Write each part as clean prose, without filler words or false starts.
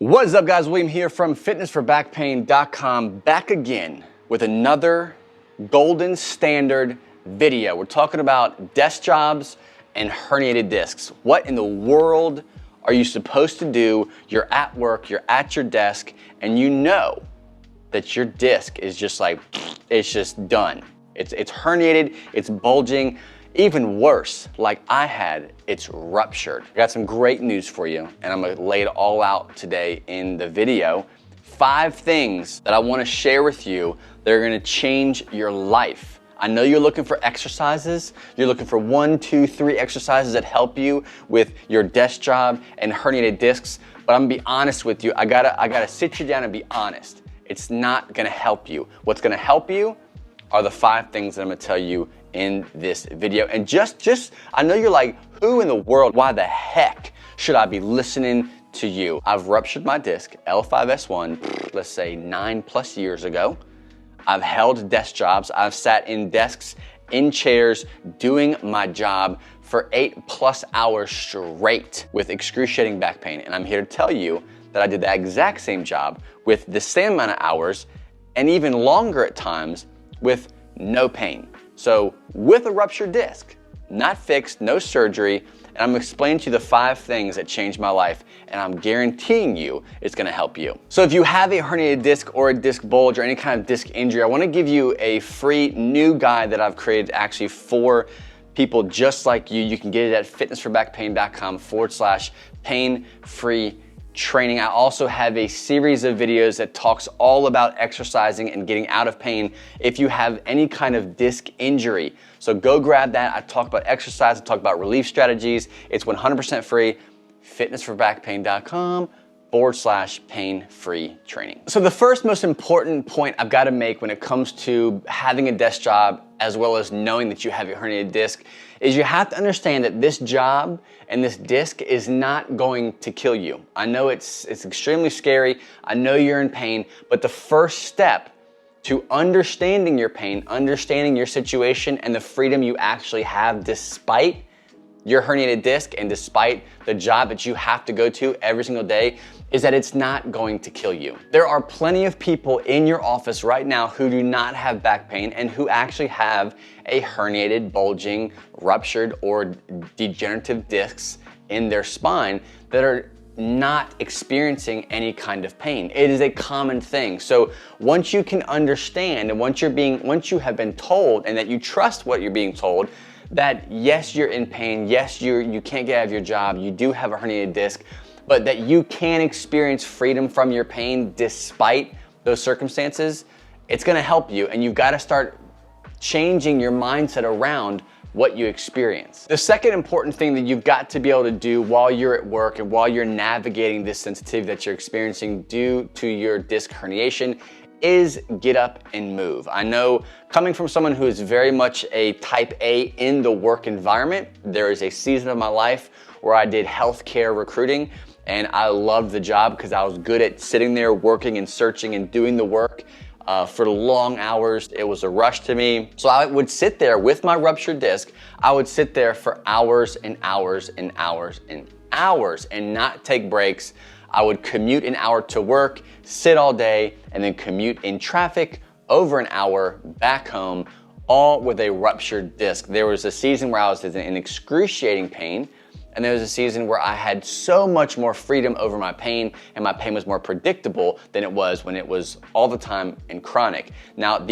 What is up, guys? William here from fitnessforbackpain.com, back again with another golden standard video. We're talking about desk jobs and herniated discs. What in the world are you supposed to do? You're at work, you're at your desk, and you know that your disc is just like, it's just done. It's herniated, it's bulging. Even worse, like I had, it's ruptured. I got some great news for you, and I'm gonna lay it all out today in the video. 5 things that I wanna share with you that are gonna change your life. I know you're looking for exercises. You're looking for 1, 2, 3 exercises that help you with your desk job and herniated discs, but I'm gonna be honest with you. I gotta sit you down and be honest. It's not gonna help you. What's gonna help you are the 5 things that I'm gonna tell you in this video. And just, I know you're like, who in the world, why the heck should I be listening to you? I've ruptured my disc, L5-S1, let's say 9+ years ago. I've held desk jobs. I've sat in desks, in chairs, doing my job for 8+ hours straight with excruciating back pain. And I'm here to tell you that I did the exact same job with the same amount of hours and even longer at times with no pain. So with a ruptured disc, not fixed, no surgery, and I'm explaining to you the 5 things that changed my life, and I'm guaranteeing you it's gonna help you. So if you have a herniated disc or a disc bulge or any kind of disc injury, I wanna give you a free new guide that I've created actually for people just like you. You can get it at fitnessforbackpain.com/pain-free training. I also have a series of videos that talks all about exercising and getting out of pain if you have any kind of disc injury. So go grab that. I talk about exercise, I talk about relief strategies. It's 100% free, fitnessforbackpain.com/pain-free training. So the first most important point I've got to make when it comes to having a desk job as well as knowing that you have a herniated disc is you have to understand that this job and this disc is not going to kill you. I know it's extremely scary. I know you're in pain, but the first step to understanding your pain, understanding your situation and the freedom you actually have despite your herniated disc and despite the job that you have to go to every single day is that it's not going to kill you. There are plenty of people in your office right now who do not have back pain and who actually have a herniated, bulging, ruptured, or degenerative discs in their spine that are not experiencing any kind of pain. It is a common thing. So once you can understand and once you have been told and that you trust what you're being told, that yes, you're in pain, yes, you can't get out of your job, you do have a herniated disc, but that you can experience freedom from your pain despite those circumstances, it's gonna help you, and you've gotta start changing your mindset around what you experience. The second important thing that you've got to be able to do while you're at work and while you're navigating this sensitivity that you're experiencing due to your disc herniation is get up and move. I know coming from someone who is very much a type A in the work environment, there is a season of my life where I did healthcare recruiting and I loved the job because I was good at sitting there working and searching and doing the work for long hours. It was a rush to me. So I would sit there with my ruptured disc. I would sit there for hours and hours and hours and hours and not take breaks. I would commute an hour to work, sit all day, and then commute in traffic over an hour back home, all with a ruptured disc. There was a season where I was in excruciating pain, and there was a season where I had so much more freedom over my pain, and my pain was more predictable than it was when it was all the time and chronic. Now,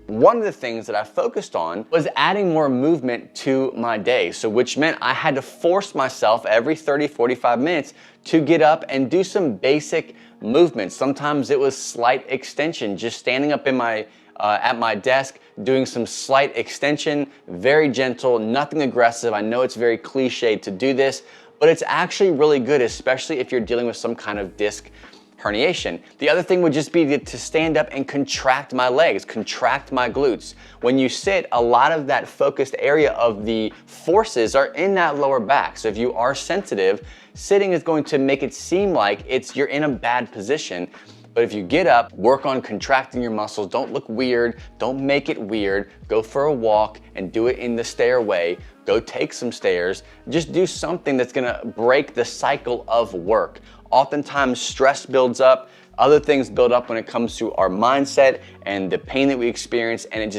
one of the things that I focused on was adding more movement to my day, so which meant I had to force myself every 30, 45 minutes to get up and do some basic movements. Sometimes it was slight extension, just standing up in at my desk, doing some slight extension, very gentle, nothing aggressive. I know it's very cliched to do this, but it's actually really good, especially if you're dealing with some kind of disc herniation. The other thing would just be to stand up and contract my legs, contract my glutes. When you sit, a lot of that focused area of the forces are in that lower back. So if you are sensitive, sitting is going to make it seem like you're in a bad position. But if you get up, work on contracting your muscles, don't look weird, don't make it weird, go for a walk and do it in the stairway, go take some stairs, just do something that's gonna break the cycle of work. oftentimes stress builds up, other things build up when it comes to our mindset and the pain that we experience, and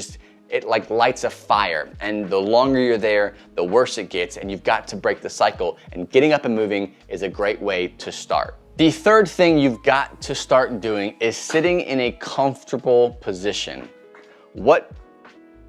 it like lights a fire. And the longer you're there, the worse it gets, and you've got to break the cycle. And getting up and moving is a great way to start. The third thing you've got to start doing is sitting in a comfortable position. What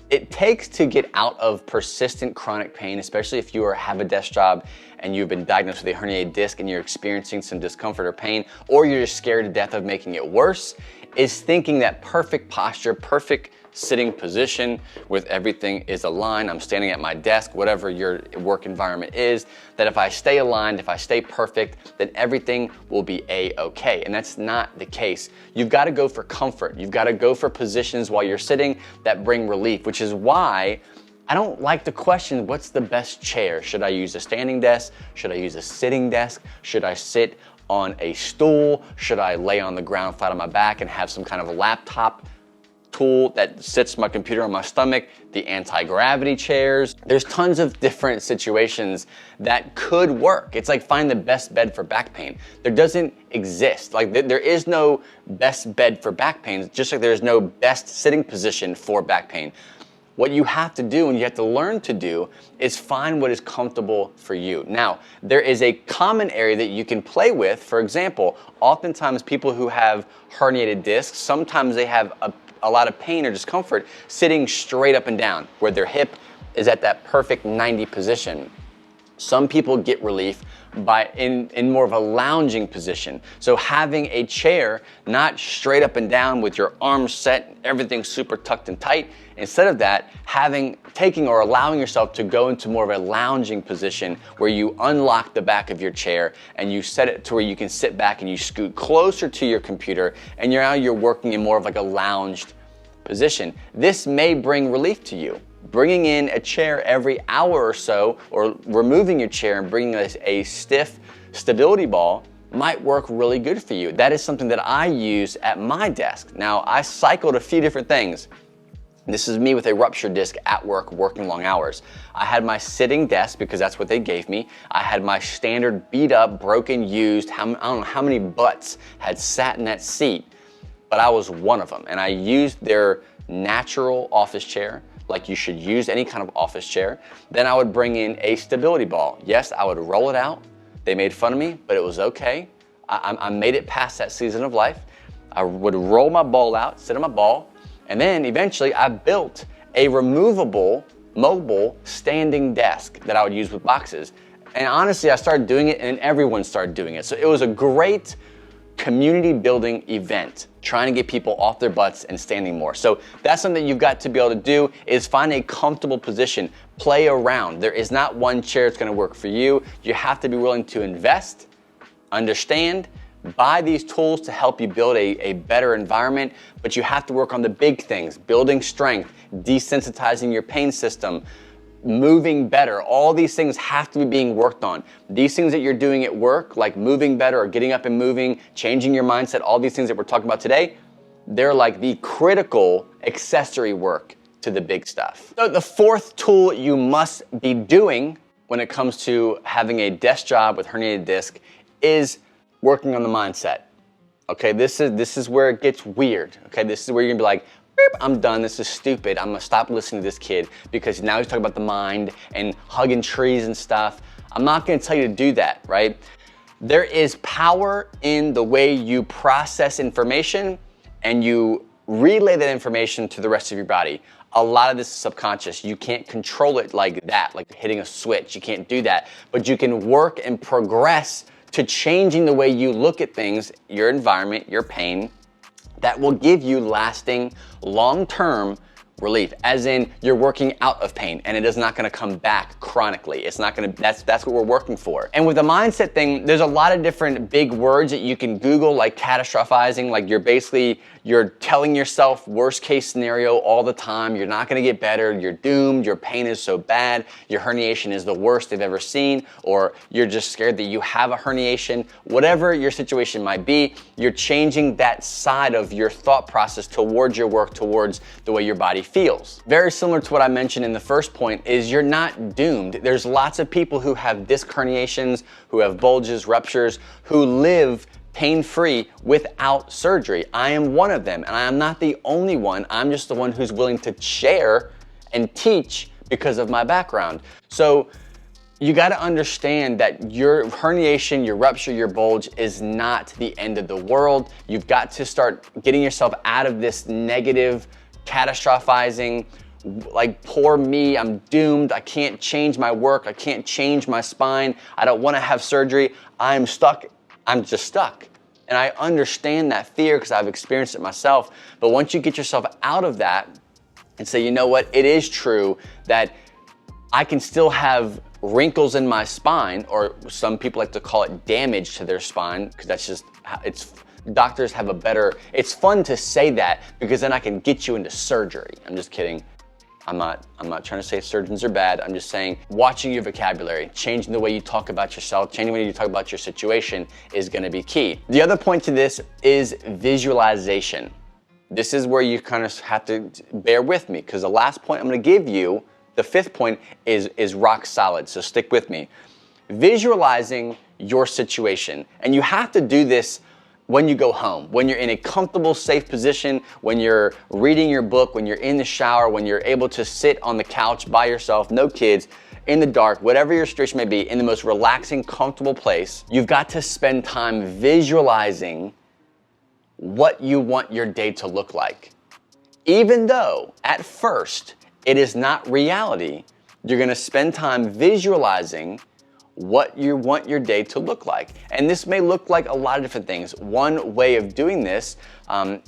it takes to get out of persistent chronic pain, especially if you have a desk job and you've been diagnosed with a herniated disc and you're experiencing some discomfort or pain, or you're just scared to death of making it worse, is thinking that perfect posture, perfect sitting position with everything is aligned. I'm standing at my desk, whatever your work environment is, that if I stay aligned, if I stay perfect, then everything will be a-okay. And that's not the case. You've got to go for comfort. You've got to go for positions while you're sitting that bring relief, which is why I don't like the question, what's the best chair? Should I use a standing desk? Should I use a sitting desk? Should I sit on a stool? Should I lay on the ground flat on my back and have some kind of a laptop tool that sits my computer on my stomach, the anti-gravity chairs? There's tons of different situations that could work. It's like find the best bed for back pain. There doesn't exist. Like there is no best bed for back pain, just like there's no best sitting position for back pain. What you have to do and you have to learn to do is find what is comfortable for you. Now, there is a common area that you can play with. For example, oftentimes people who have herniated discs, sometimes they have a lot of pain or discomfort sitting straight up and down, where their hip is at that perfect 90 position. Some people get relief by in more of a lounging position. So having a chair not straight up and down with your arms set, everything super tucked and tight. Instead of that, taking or allowing yourself to go into more of a lounging position where you unlock the back of your chair and you set it to where you can sit back and you scoot closer to your computer, and now you're working in more of like a lounged position. This may bring relief to you. Bringing in a chair every hour or so, or removing your chair and bringing a stiff stability ball might work really good for you. That is something that I use at my desk. Now, I cycled a few different things. This is me with a ruptured disc at work, working long hours. I had my sitting desk because that's what they gave me. I had my standard beat up, broken, used, I don't know how many butts had sat in that seat, but I was one of them. And I used their natural office chair, like you should use any kind of office chair. Then I would bring in a stability ball. Yes, I would roll it out. They made fun of me, but it was okay. I made it past that season of life. I would roll my ball out, sit on my ball, and then eventually I built a removable, mobile, standing desk that I would use with boxes. And honestly, I started doing it and everyone started doing it. So it was a great community building event, trying to get people off their butts and standing more. So that's something you've got to be able to do, is find a comfortable position, play around. There is not one chair that's gonna work for you. You have to be willing to invest, understand, buy these tools to help you build a better environment, but you have to work on the big things, building strength, desensitizing your pain system, moving better. All these things have to be being worked on. These things that you're doing at work, like moving better or getting up and moving, changing your mindset, all these things that we're talking about today, they're like the critical accessory work to the big stuff. So the fourth tool you must be doing when it comes to having a desk job with herniated disc is working on the mindset. Okay, this is where it gets weird. Okay, this is where you're gonna be like, I'm done, this is stupid, I'm gonna stop listening to this kid because now he's talking about the mind and hugging trees and stuff. I'm not gonna tell you to do that, right? There is power in the way you process information and you relay that information to the rest of your body. A lot of this is subconscious. You can't control it like that, like hitting a switch. You can't do that, but you can work and progress to changing the way you look at things, your environment, your pain, that will give you lasting, long-term relief, as in you're working out of pain and it is not gonna come back chronically. It's not gonna, that's what we're working for. And with the mindset thing, there's a lot of different big words that you can Google, like catastrophizing, like you're telling yourself worst case scenario all the time. You're not gonna get better, you're doomed, your pain is so bad, your herniation is the worst they've ever seen, or you're just scared that you have a herniation. Whatever your situation might be, you're changing that side of your thought process towards your work, towards the way your body feels. Very similar to what I mentioned in the first point is you're not doomed. There's lots of people who have disc herniations, who have bulges, ruptures, who live pain-free without surgery. I am one of them, and I am not the only one. I'm just the one who's willing to share and teach because of my background. So you gotta understand that your herniation, your rupture, your bulge is not the end of the world. You've got to start getting yourself out of this negative, catastrophizing, like, poor me, I'm doomed, I can't change my work, I can't change my spine, I don't wanna have surgery, I'm stuck, I'm just stuck. And I understand that fear because I've experienced it myself. But once you get yourself out of that and say, you know what, it is true that I can still have wrinkles in my spine, or some people like to call it damage to their spine, because that's just, doctors have a better, it's fun to say that because then I can get you into surgery. I'm just kidding. I'm not trying to say surgeons are bad. I'm just saying watching your vocabulary, changing the way you talk about yourself, changing the way you talk about your situation is gonna be key. The other point to this is visualization. This is where you kind of have to bear with me, because the last point I'm gonna give you, the fifth point, is rock solid, so stick with me. Visualizing your situation, and you have to do this when you go home, when you're in a comfortable, safe position, when you're reading your book, when you're in the shower, when you're able to sit on the couch by yourself, no kids, in the dark, whatever your situation may be, in the most relaxing, comfortable place, you've got to spend time visualizing what you want your day to look like. Even though, at first, it is not reality, you're gonna spend time visualizing what you want your day to look like. And this may look like a lot of different things. One way of doing this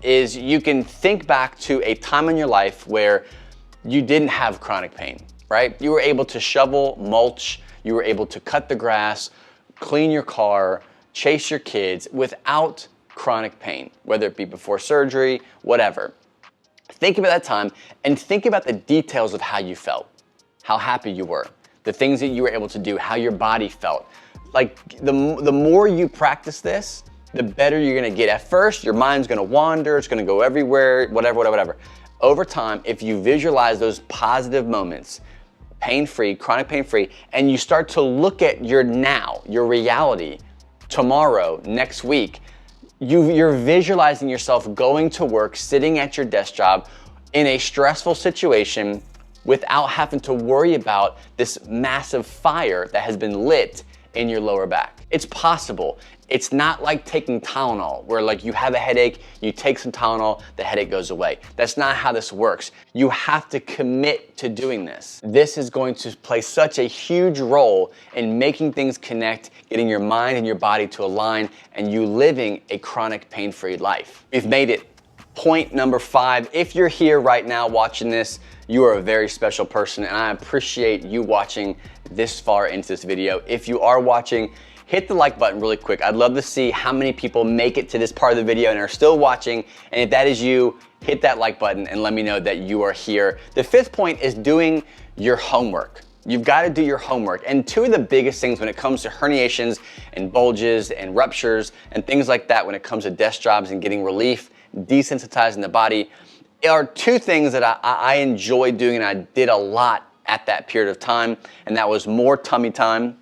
is you can think back to a time in your life where you didn't have chronic pain, right? You were able to shovel, mulch, you were able to cut the grass, clean your car, chase your kids without chronic pain, whether it be before surgery, whatever. Think about that time and think about the details of how you felt, how happy you were, the things that you were able to do, how your body felt. Like the more you practice this, the better you're gonna get. At first, your mind's gonna wander, it's gonna go everywhere, whatever. Over time, if you visualize those positive moments, pain-free, chronic pain-free, and you start to look at your now, your reality, tomorrow, next week, you're visualizing yourself going to work, sitting at your desk job in a stressful situation without having to worry about this massive fire that has been lit in your lower back. It's possible. It's not like taking Tylenol, where like you have a headache, you take some Tylenol, the headache goes away. That's not how this works. You have to commit to doing this. This is going to play such a huge role in making things connect, getting your mind and your body to align, and you living a chronic pain-free life. We've made it. Point number 5, if you're here right now watching this, you are a very special person, and I appreciate you watching this far into this video. If you are watching, hit the like button really quick. I'd love to see how many people make it to this part of the video and are still watching. And if that is you, hit that like button and let me know that you are here. The 5th point is doing your homework. You've got to do your homework. And 2 of the biggest things when it comes to herniations and bulges and ruptures and things like that, when it comes to desk jobs and getting relief, desensitizing the body, are 2 things that I enjoy doing, and I did a lot at that period of time, and that was more tummy time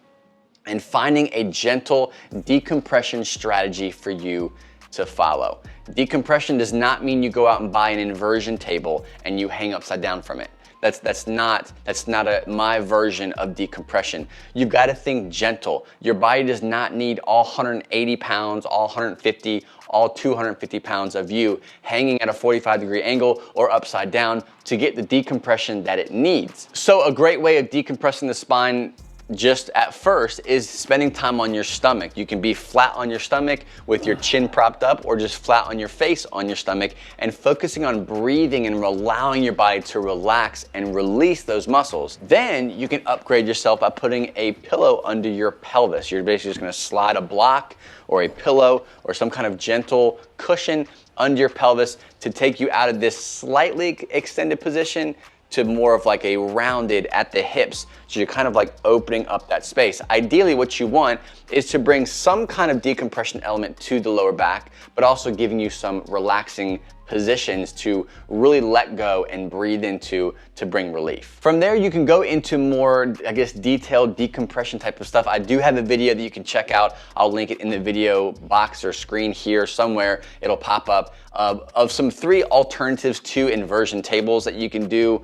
and finding a gentle decompression strategy for you to follow. Decompression does not mean you go out and buy an inversion table and you hang upside down from it. That's not my version of decompression. You've got to think gentle. Your body does not need all 180 pounds, all 150, all 250 pounds of you hanging at a 45-degree angle or upside down to get the decompression that it needs. So a great way of decompressing the spine just at first is spending time on your stomach. You can be flat on your stomach with your chin propped up, or just flat on your face on your stomach, and focusing on breathing and allowing your body to relax and release those muscles. Then you can upgrade yourself by putting a pillow under your pelvis. You're basically just gonna slide a block or a pillow or some kind of gentle cushion under your pelvis to take you out of this slightly extended position to more of like a rounded at the hips. So you're kind of like opening up that space. Ideally, what you want is to bring some kind of decompression element to the lower back, but also giving you some relaxing positions to really let go and breathe into to bring relief. From there, you can go into more, I guess, detailed decompression type of stuff. I do have a video that you can check out. I'll link it in the video box or screen here somewhere. It'll pop up of some 3 alternatives to inversion tables that you can do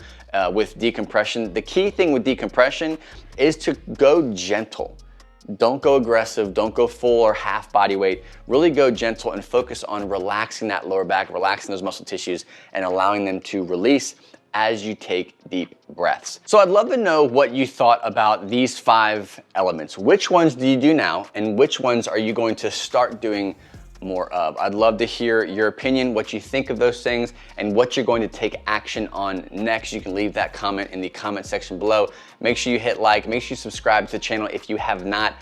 with decompression. The key thing with decompression is to go gentle. Don't go aggressive, don't go full or half body weight. Really go gentle and focus on relaxing that lower back, relaxing those muscle tissues, and allowing them to release as you take deep breaths. So I'd love to know what you thought about these 5 elements. Which ones do you do now, and which ones are you going to start doing more of? I'd love to hear your opinion, what you think of those things, and what you're going to take action on next. You can leave that comment in the comment section below. Make sure you hit like, make sure you subscribe to the channel if you have not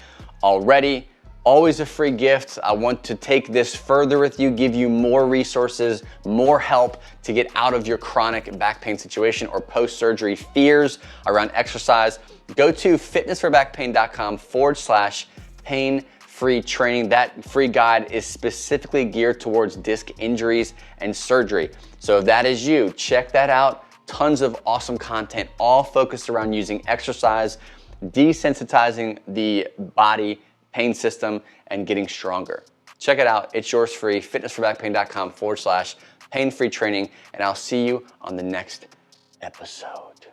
already. Always a free gift. I want to take this further with you, give you more resources, more help to get out of your chronic back pain situation or post-surgery fears around exercise. Go to fitnessforbackpain.com/pain-free training. That free guide is specifically geared towards disc injuries and surgery. So if that is you, check that out. Tons of awesome content, all focused around using exercise, desensitizing the body pain system, and getting stronger. Check it out. It's yours free. fitnessforbackpain.com/pain-free training. And I'll see you on the next episode.